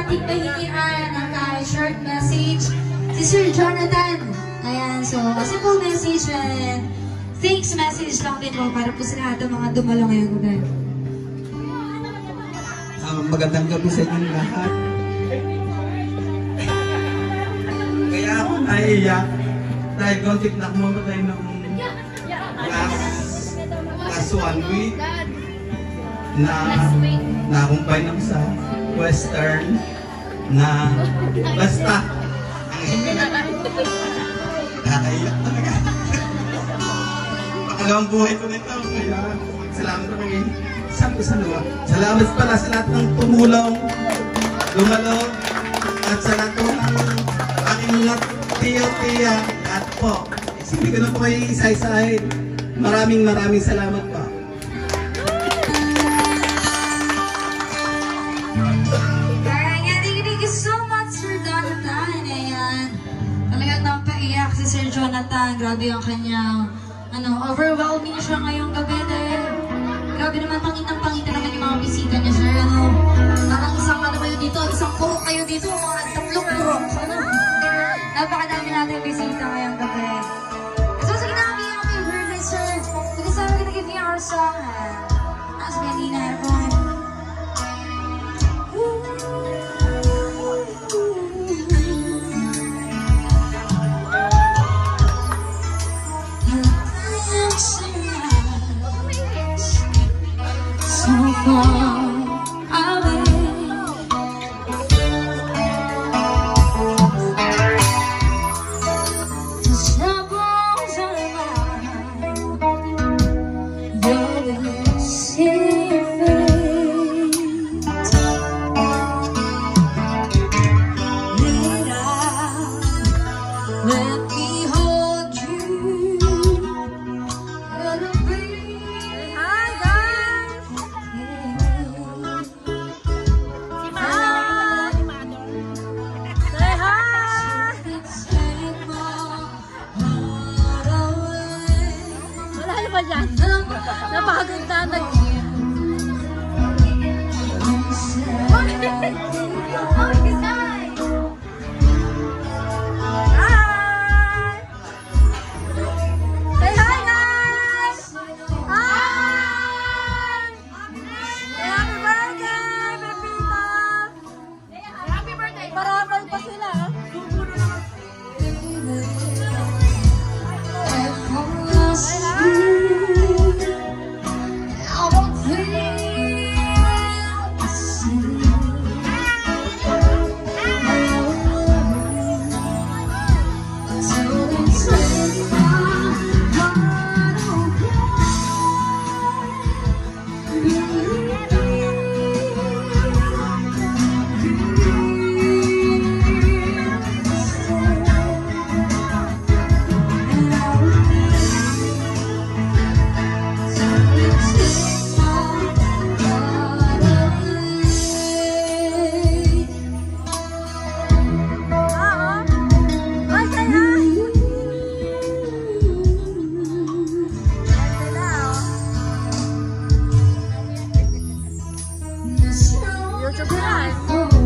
ating pahingian ng short message si Sir Jonathan. Ayan, so simple message and thanks message lang din po para po sa lahat ng mga dumalo ngayong gabi. Magandang gabi sa inyong lahat. Kaya ako naiiyak dahil kontik na kumamatay ng last 1 week na nakumpay ako sa Western na basta nakaiyak talaga. Pakalawang buhay ko nito, kaya salamat na kami. Salamat pala sa lahat ng tumulong, dumalo, at sa lahat ng aking mga tiyo-tiya at po. Sige ko na po kayo isa-isahin. Maraming salamat po. Thank you so much, Sir Jonathan. Ayan. Talagang napaiyak si Sir Jonathan. Grabe yung kanyang overwhelming siya ngayong gabi dahil grabe naman, pangitang-pangita naman yung mga bisita niya, sir. Parang isang kayo dito, isang puro kayo dito, mga tatlong puro. Napakadami natin bisita ngayong gabi. So, sige na kami, happy birthday, sir. Because I'm gonna give you our song. As Benina, everyone. So far away, the troubles are mine. You're see fate. Let me hold you. Napagod na YouTube na.